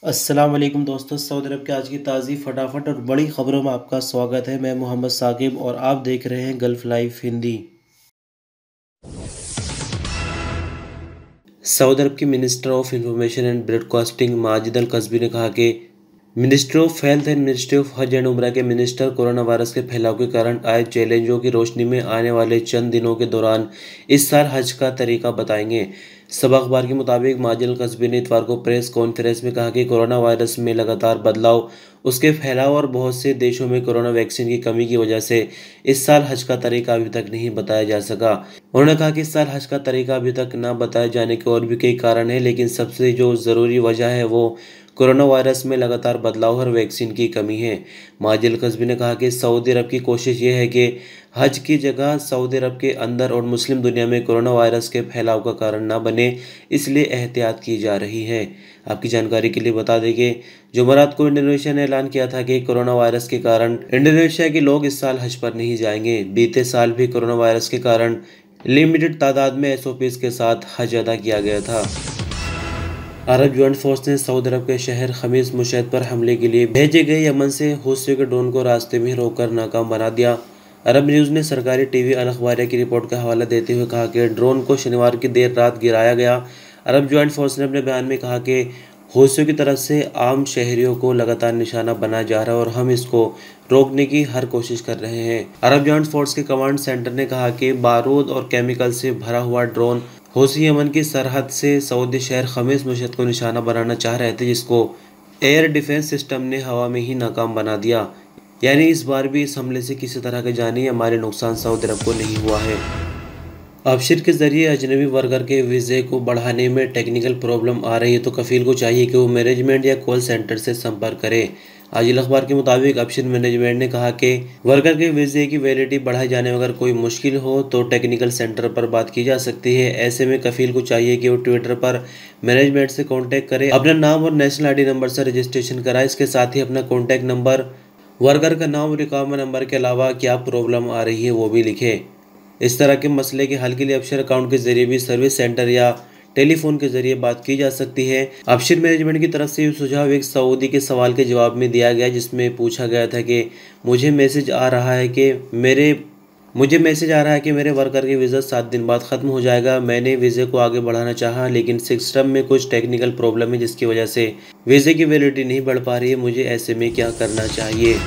अस्सलाम वालेकुम दोस्तों, सऊदी अरब के आज की ताज़ी फटाफट और बड़ी ख़बरों में आपका स्वागत है। मैं मोहम्मद साकिब और आप देख रहे हैं गल्फ़ लाइव हिंदी। सऊदी अरब की minister of information and broadcasting Majid Al Qasbi ने कहा कि ministry of health and ministry of हज एंड उम्रा के मिनिस्टर कोरोना वायरस के फैलाव के कारण आए चैलेंजों की रोशनी में आने वाले चंद दिनों के दौरान इस साल हज का तरीका बताएंगे। सब अखबार के मुताबिक माजिद अल कस्बी ने इतवार को प्रेस कॉन्फ्रेंस में कहा कि कोरोना वायरस में लगातार बदलाव, उसके फैलाव और बहुत से देशों में कोरोना वैक्सीन की कमी की वजह से इस साल हज का तरीका अभी तक नहीं बताया जा सका। उन्होंने कहा कि इस साल हज का तरीका अभी तक न बताए जाने के और भी कई कारण हैं, लेकिन सबसे जो ज़रूरी वजह है वो कोरोना वायरस में लगातार बदलाव और वैक्सीन की कमी है। माजिद अल कस्बी ने कहा कि सऊदी अरब की कोशिश ये है कि हज की जगह सऊदी अरब के अंदर और मुस्लिम दुनिया में कोरोना वायरस के फैलाव का कारण न बने, इसलिए एहतियात की जा रही है। आपकी जानकारी के लिए बता दें कि जुमेरात को इंडोनेशिया ने ऐलान किया था कि कोरोना वायरस के कारण इंडोनेशिया के लोग इस साल हज पर नहीं जाएंगे। बीते साल भी कोरोना वायरस के कारण लिमिटेड तादाद में एसओपीज के साथ हज अदा किया गया था। अरब ज्वाइंट फोर्स ने सऊदी अरब के शहर खमीस मुशैद पर हमले के लिए भेजे गए यमन से हौसियों के ड्रोन को रास्ते में रोककर नाकाम बना दिया। अरब न्यूज़ ने सरकारी टीवी अल अखबारिया की रिपोर्ट का हवाला देते हुए कहा कि ड्रोन को शनिवार की देर रात गिराया गया। अरब ज्वाइंट फोर्स ने अपने बयान में कहा कि हौसियों की तरफ से आम शहरियों को लगातार निशाना बनाया जा रहा है और हम इसको रोकने की हर कोशिश कर रहे हैं। अरब ज्वाइंट फोर्स के कमांड सेंटर ने कहा कि बारूद और केमिकल से भरा हुआ ड्रोन हौसी यमन की सरहद से सऊदी शहर खमीस मुशैद को निशाना बनाना चाह रहे थे, जिसको एयर डिफेंस सिस्टम ने हवा में ही नाकाम बना दिया। यानी इस बार भी इस हमले से किसी तरह के जानी या माली नुकसान सऊदी अरब को नहीं हुआ है। अबशिर के जरिए अजनबी वर्कर के वीज़े को बढ़ाने में टेक्निकल प्रॉब्लम आ रही है तो कफील को चाहिए कि वो मैनेजमेंट या कॉल सेंटर से संपर्क करे। आजिल अखबार के मुताबिक अबशिर मैनेजमेंट ने कहा कि वर्कर के वीज़े की वैलिडिटी बढ़ाए जाने में अगर कोई मुश्किल हो तो टेक्निकल सेंटर पर बात की जा सकती है। ऐसे में कफील को चाहिए कि वो ट्विटर पर मैनेजमेंट से कॉन्टैक्ट करे, अपना नाम और नेशनल ID नंबर से रजिस्ट्रेशन कराए। इसके साथ ही अपना कॉन्टैक्ट नंबर, वर्कर का नाम और इकामा नंबर के अलावा क्या प्रॉब्लम आ रही है वो भी लिखे। इस तरह के मसले के हल के लिए अबशिर अकाउंट के जरिए भी सर्विस सेंटर या टेलीफोन के जरिए बात की जा सकती है। अबशिर मैनेजमेंट की तरफ से ये सुझाव एक सऊदी के सवाल के जवाब में दिया गया, जिसमें पूछा गया था कि मुझे मैसेज आ रहा है कि मेरे वर्कर के वीज़ा 7 दिन बाद ख़त्म हो जाएगा। मैंने वीज़े को आगे बढ़ाना चाहा, लेकिन सिस्टम में कुछ टेक्निकल प्रॉब्लम है जिसकी वजह से वीज़े की वैलिडिटी नहीं बढ़ पा रही है। मुझे ऐसे में क्या करना चाहिए।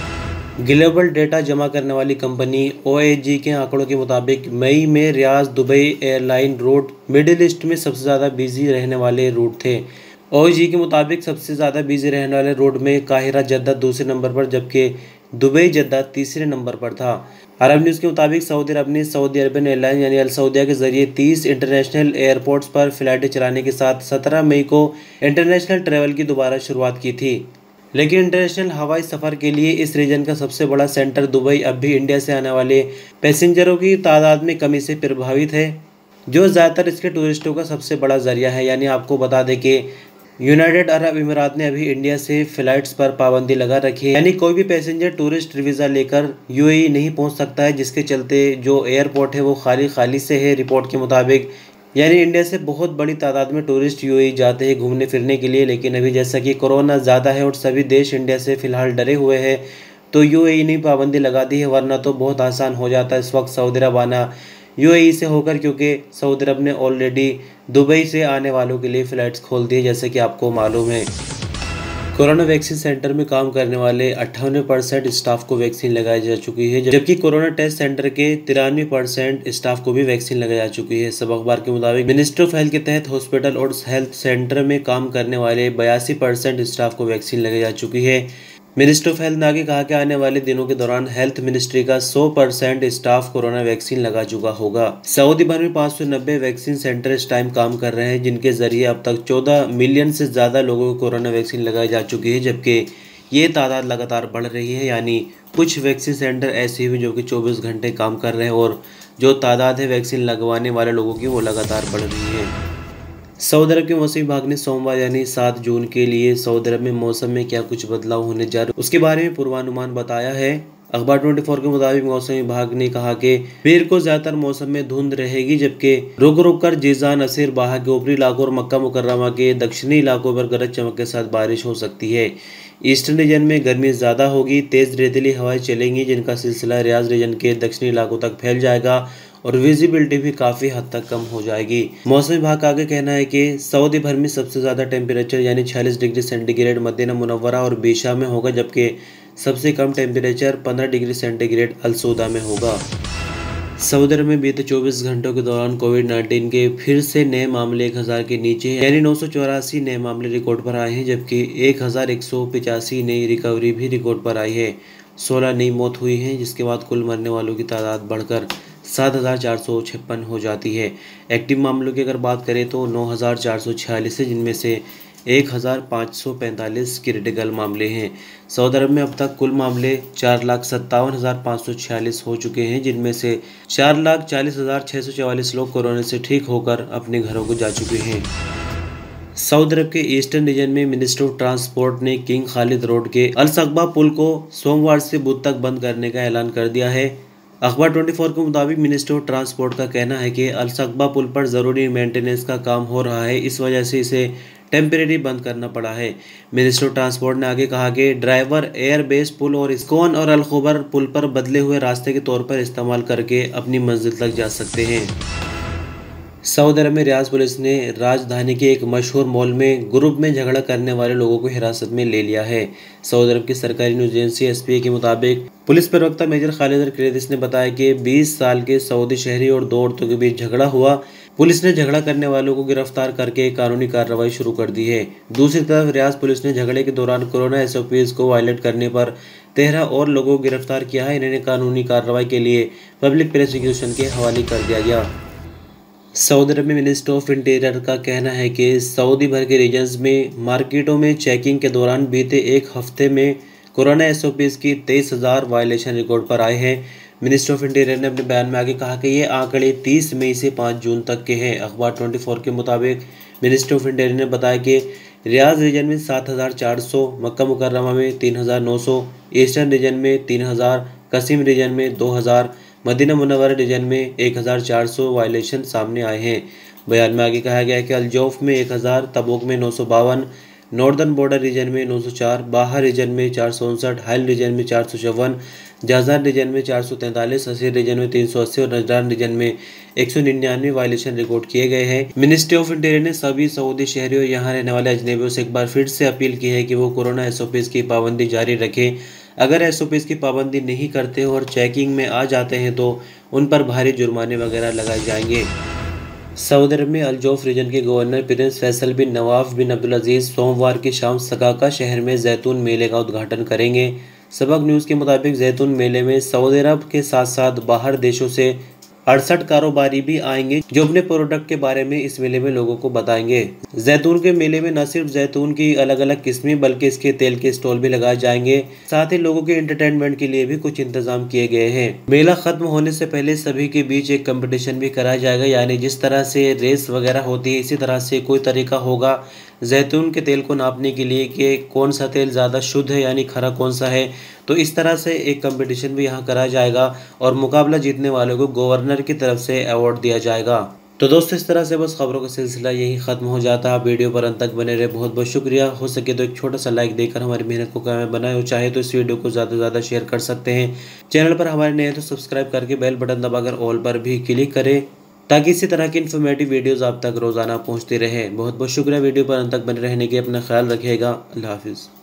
ग्लोबल डेटा जमा करने वाली कंपनी OAG के आंकड़ों के मुताबिक मई में Riyadh Dubai airline route middle east में सबसे ज़्यादा बिजी रहने वाले रूट थे। OAG के मुताबिक सबसे ज़्यादा बिजी रहने वाले रूट में काहिरा जद्दा दूसरे नंबर पर, जबकि दुबई जद्दा तीसरे नंबर पर था। अरब न्यूज़ के मुताबिक सऊदी अरब ने सऊदी अरबियन एयरलाइन यानी अल सऊदिया के जरिए 30 इंटरनेशनल एयरपोर्ट्स पर फ़्लाइटें चलाने के साथ 17 मई को इंटरनेशनल ट्रैवल की दोबारा शुरुआत की थी। लेकिन इंटरनेशनल हवाई सफ़र के लिए इस रीजन का सबसे बड़ा सेंटर दुबई अब भी इंडिया से आने वाले पैसेंजरों की तादाद में कमी से प्रभावित है, जो ज़्यादातर इसके टूरिस्टों का सबसे बड़ा ज़रिया है। यानी आपको बता दें कि यूनाइटेड अरब अमीरात ने अभी इंडिया से फ़्लाइट्स पर पाबंदी लगा रखी है, यानी कोई भी पैसेंजर टूरिस्ट वीज़ा लेकर UAE नहीं पहुंच सकता है, जिसके चलते जो एयरपोर्ट है वो खाली से है। रिपोर्ट के मुताबिक यानी इंडिया से बहुत बड़ी तादाद में टूरिस्ट UAE जाते हैं घूमने फिरने के लिए, लेकिन अभी जैसा कि कोरोना ज़्यादा है और सभी देश इंडिया से फ़िलहाल डरे हुए हैं तो UAE ने पाबंदी लगा दी है, वरना तो बहुत आसान हो जाता है इस वक्त सऊदी अरब आना UAE से होकर, क्योंकि सऊदी अरब ने ऑलरेडी दुबई से आने वालों के लिए फ़्लाइट्स खोल दी है, जैसे कि आपको मालूम है। कोरोना वैक्सीन सेंटर में काम करने वाले 98% स्टाफ को वैक्सीन लगाई जा चुकी है, जबकि कोरोना टेस्ट सेंटर के 93% स्टाफ को भी वैक्सीन लगाई जा चुकी है। सब अखबार के मुताबिक मिनिस्ट्री ऑफ हेल्थ के तहत हॉस्पिटल और हेल्थ सेंटर में काम करने वाले 82% स्टाफ को वैक्सीन लगाई जा चुकी है। मिनिस्ट्री ऑफ हेल्थ ने आगे कहा कि आने वाले दिनों के दौरान हेल्थ मिनिस्ट्री का 100% स्टाफ कोरोना वैक्सीन लगा चुका होगा। सऊदी भर में 590 वैक्सीन सेंटर इस टाइम काम कर रहे हैं, जिनके जरिए अब तक 14 मिलियन से ज़्यादा लोगों को कोरोना वैक्सीन लगाई जा चुकी है, जबकि ये तादाद लगातार बढ़ रही है। यानी कुछ वैक्सीन सेंटर ऐसे भी जो कि 24 घंटे काम कर रहे हैं और जो तादाद है वैक्सीन लगवाने वाले लोगों की वो लगातार बढ़ रही है। सऊदी अरब के मौसम विभाग ने सोमवार यानी 7 जून के लिए सऊदी अरब में मौसम में क्या कुछ बदलाव होने जा रहे उसके बारे में पूर्वानुमान बताया है। अखबार 24 के मुताबिक मौसम विभाग ने कहा कि पीर को ज्यादातर मौसम में धुंध रहेगी, जबकि रुक रुक कर जीजान, नसीर, बाहा के ऊपरी इलाकों और मक्का मुकर्रमा के दक्षिणी इलाकों पर गरज चमक के साथ बारिश हो सकती है। ईस्टर्न रीजन में गर्मी ज़्यादा होगी, तेज़ रेतीली हवाएं चलेंगी जिनका सिलसिला रियाज रीजन के दक्षिणी इलाकों तक फैल जाएगा और विजिबिलिटी भी काफ़ी हद तक कम हो जाएगी। मौसम विभाग का आगे कहना है कि सऊदी भर में सबसे ज़्यादा टेम्परेचर यानी 46 डिग्री सेंटीग्रेड मदीना मुनव्वरा और बेशा में होगा, जबकि सबसे कम टेम्परेचर 15 डिग्री सेंटीग्रेड अलसौदा में होगा। सऊदी अरब में बीते 24 घंटों के दौरान कोविड-19 के फिर से नए मामले 1000 के नीचे यानी 984 नए मामले रिकॉर्ड पर आए हैं, जबकि 1185 नई रिकवरी भी रिकॉर्ड पर आई है। 16 नई मौत हुई हैं, जिसके बाद कुल मरने वालों की तादाद बढ़कर 7456 हो जाती है। एक्टिव मामलों की अगर बात करें तो 9446 है, जिनमें से 1545 क्रिटिकल मामले हैं। सऊदी अरब में अब तक कुल मामले 4,57,546 हो चुके हैं, जिनमें से 4,40,644 लोग कोरोना से ठीक होकर अपने घरों को जा चुके हैं। सऊदी अरब के ईस्टर्न रीजन में मिनिस्टर ऑफ ट्रांसपोर्ट ने किंग खालिद रोड के अल सकबा पुल को सोमवार से बुध तक बंद करने का ऐलान कर दिया है। अखबार 24 के मुताबिक मिनिस्टर ऑफ ट्रांसपोर्ट का कहना है कि अल सकबा पुल पर ज़रूरी मेंटेनेंस का काम हो रहा है, इस वजह से इसे टेम्परेरी बंद करना पड़ा है। मिनिस्टर ऑफ ट्रांसपोर्ट ने आगे कहा कि ड्राइवर एयरबेस पुल और इस्कॉन और अल खुबर पुल पर बदले हुए रास्ते के तौर पर इस्तेमाल करके अपनी मंजिल तक जा सकते हैं। सऊदी अरब में रियाज पुलिस ने राजधानी के एक मशहूर मॉल में ग्रुप में झगड़ा करने वाले लोगों को हिरासत में ले लिया है। सऊदी अरब की सरकारी न्यूज़ एजेंसी एसपीए के मुताबिक पुलिस प्रवक्ता मेजर खालिद अल क्रेदिस ने बताया कि 20 साल के सऊदी शहरी और 2 औरतों के बीच झगड़ा हुआ। पुलिस ने झगड़ा करने वालों को गिरफ्तार करके कानूनी कार्रवाई शुरू कर दी है। दूसरी तरफ रियाज पुलिस ने झगड़े के दौरान कोरोना एसओपीज को वायलेट करने पर 13 और लोगों को गिरफ्तार किया है। इन्हें कानूनी कार्रवाई के लिए पब्लिक प्रोसिक्यूशन के हवाले कर दिया गया। सऊदी अरब में मिनिस्टर ऑफ इंटीरियर का कहना है कि सऊदी भर के रीजन्स में मार्केटों में चेकिंग के दौरान बीते एक हफ्ते में कोरोना एसओपीज की 23,000 वायलेशन रिकॉर्ड पर आए हैं। मिनिस्टर ऑफ इंटीरियर ने अपने बयान में आगे कहा कि ये आंकड़े 30 मई से 5 जून तक के हैं। अखबार 24 के मुताबिक मिनिस्टर ऑफ इंटीरियर ने बताया कि रियाज रीजन में 7,400, मक्का मुकर्रमा में 3,900, ईस्टर्न रीजन में 3,000, कसीम रीजन में 2,000, मदीना मुनव्वरा रीजन में 1,400 वायलेशन सामने आए हैं। बयान में आगे कहा गया है कि अलजौफ में 1,000, तबूक में 952, नॉर्दर्न बॉर्डर रीजन में 904, बाहर रीजन में 459, हाइल रीजन में 454, जाजान रीजन में 443, असीर रीजन में 380 और नजरान रीजन में 199 वायलेशन रिकॉर्ड किए गए हैं। मिनिस्ट्री ऑफ इंटीरियर ने सभी सऊदी शहरियों, यहाँ रहने वाले अजनबियों से एक बार फिर से अपील की है कि वो कोरोना एसओपीज की पाबंदी जारी रखें। अगर एसओपीज की पाबंदी नहीं करते और चेकिंग में आ जाते हैं तो उन पर भारी जुर्माने वगैरह लगाए जाएंगे। सऊदी अरब में अलजौफ रीजन के गवर्नर प्रिंस फैसल बिन नवाफ बिन अब्दुल अजीज सोमवार की शाम सकाका शहर में जैतून मेले का उद्घाटन करेंगे। सबक न्यूज़ के मुताबिक जैतून मेले में सऊदी अरब के साथ साथ बाहर देशों से 68 कारोबारी भी आएंगे जो अपने प्रोडक्ट के बारे में इस मेले में लोगों को बताएंगे। जैतून के मेले में न सिर्फ जैतून की अलग अलग किस्में बल्कि इसके तेल के स्टॉल भी लगाए जाएंगे। साथ ही लोगों के एंटरटेनमेंट के लिए भी कुछ इंतजाम किए गए हैं। मेला खत्म होने से पहले सभी के बीच एक कंपटीशन भी कराया जाएगा, यानी जिस तरह से रेस वगैरह होती है इसी तरह से कोई तरीका होगा जैतून के तेल को नापने के लिए कि कौन सा तेल ज़्यादा शुद्ध है यानी खरा कौन सा है। तो इस तरह से एक कंपटीशन भी यहाँ कराया जाएगा और मुकाबला जीतने वालों को गवर्नर की तरफ से अवार्ड दिया जाएगा। तो दोस्तों इस तरह से बस खबरों का सिलसिला यही ख़त्म हो जाता है। वीडियो पर अंत तक बने रहे, बहुत बहुत शुक्रिया। हो सके तो एक छोटा सा लाइक देकर हमारी मेहनत को कामयाब बनाए और चाहे तो इस वीडियो को ज़्यादा से ज़्यादा शेयर कर सकते हैं। चैनल पर हमारे नए हैं तो सब्सक्राइब करके बेल बटन दबाकर ऑल पर भी क्लिक करें ताकि इसी तरह की इन्फॉर्मेटिव वीडियोज़ आप तक रोज़ाना पहुँचती रहे। बहुत बहुत शुक्रिया वीडियो पर अंत तक बने रहने के। अपना ख्याल रखिएगा। अल्लाह हाफिज़।